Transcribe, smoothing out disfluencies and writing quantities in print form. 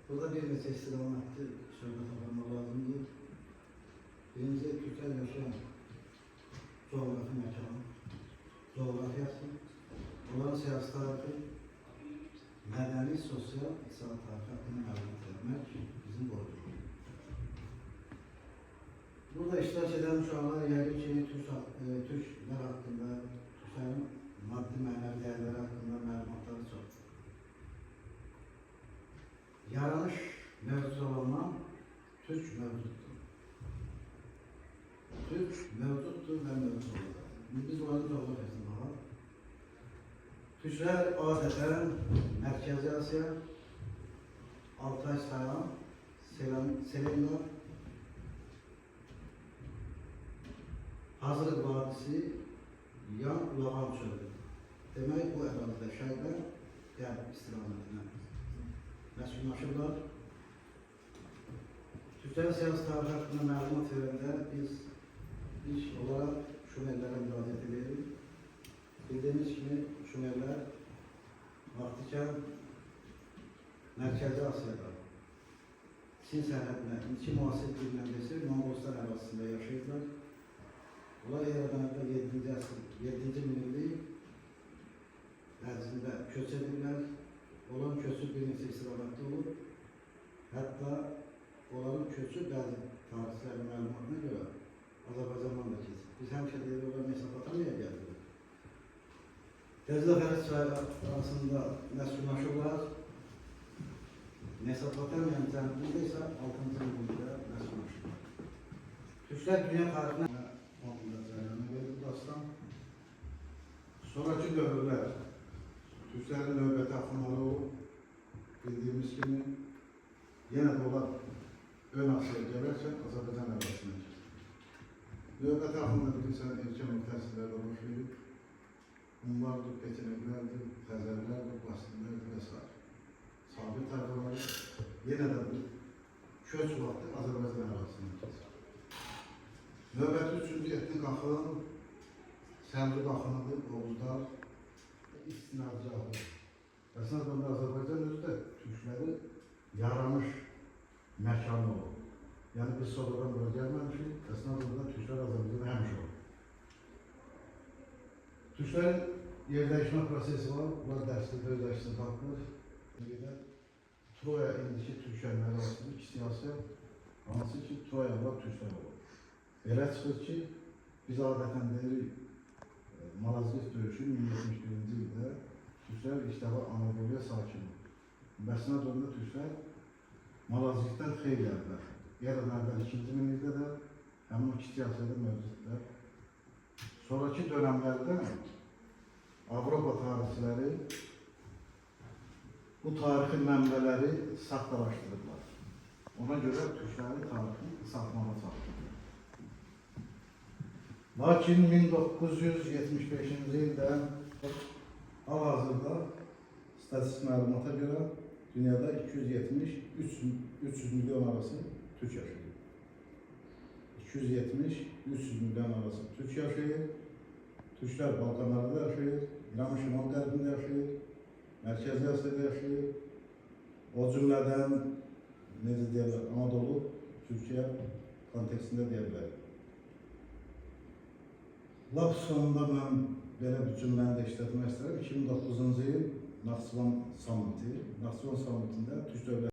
Burada bir neçə istiqamətli söhbət aparmaq lazımdır. Birinci, Türklər yaşayan coğrafi məkanı, coğrafiyası, onların siyasi tarixi, mədəni, sosial, iqtisadi tarixi haqqında məlumat vermək bizim borcumuz. Burada iştirak edən uşaqlar yəqin ki, Türklər haqqında, Türklərin maddi mənəvi dəyərləri haqqında məlumatları çoxdur. Yaranış mevcut olandan Türk mevcuttur. Türk mevcuttur ve mevcut olacaq. Biz onları coğrafiyasına baxaq. Türklər adətən Mərkəzi Asiya, Altay Sayan, Selena, Hazırlık Vadisi, Yan Ulağan çölü. Demək bu ərazidə şərqdən qərb istiqamətinə məskunlaşırlar. Türklərin siyasi tarixi haqqında məlumat verəndə biz ilk olaraq Şumerlərə müraciət edirik. Bildiğimiz kimi Şumerlər vaxtikən Mərkəzi Asiyada Çin sərhədinə, iki müasir dillə desək, Monqolistan ərazisində yaşayırlar. Onlar Eradanlıqda 7-ci minillik ərzində köç edirlər. Olan köçü bir neçə istiqamətdə olur. Hətta onların köçü bəzi tarixçilərin məlumatına görə Azərbaycandan da keçir. Biz həmişə deyirik, onlar Mesopotamiyaya gəldilər. Dəclə Fəris çayı arasında məskunlaşırlar. Mesopotamiyanın cənubunda isə 6-cı minillikdə məskunlaşırlar. Türklər dünya tarixinə 10-da cəryanına verir dastan. Sonraki dövrlər Türklərin növbəti axınları olub, bildiğimiz kimi yenə də onlar ön Asiyaya gələrkən Azərbaycan ərazisine keçir. Növbəti axında bilirsən, erkən mütəsillərdə baş verir. Bunlardır, Peçeneglərdir, Xəzərlərdir, Basinlərdir və s. Sabir tayfaları yenə də bu köç vaxtı Azərbaycan ərazisine keçir. Növbəti üçüncü etnik axın Səlcuq axınıdır, Oğuzlar, istinadcı alır. Əslində Azərbaycan özü də Türkləri yaranış məkanı olur. Yəni biz sonradan bura gəlməmişik, əslində Türklər Azərbaycan həmişə olur. Türklərin yerləşmə prosesi var, bunlar dərslikdə öz əksini tapılır. Troya indiki Türklər arasında iki siyasi, hansı ki Troyalılar Türklər olur. Belə çıxır ki, biz adətən deyirik, Malazgirt döyüşü 1071-ci ildə Türklər ilk dəfə Anadoluya sakin oldu. Bəsnə dövründə Türklər Malazgirtdən xeyli əvvəl, Eradan əvvəl 2-ci minillikdə də həmin o kiçik Asiyada mövcudlar. Sonraki dönəmlərdə Avropa tarixçiləri bu tarixi mənbələri saxtalaşdırırlar. Ona görə Türklərin tarixini saxlama çalışırlar. Lakin 1975-ci ildə hal-hazırda statistik məlumata görə dünyada 270-300 milyon arası Türk yaşayır. 270-300 milyon arası Türk yaşayır. Türklər Balkanlarda yaşayır, İranın şimal-qərbində yaşayır, Mərkəzi Asiyada yaşayır. O cümlədən, necə deyirlər, Anadolu, Türkiyə kontekstində deyirlər. Laf sonunda mən belə bir cümləni də işlətmək istəyirəm. 2009-cu il Naxçıvan sammiti, Naxçıvan sammitində Türk dövləti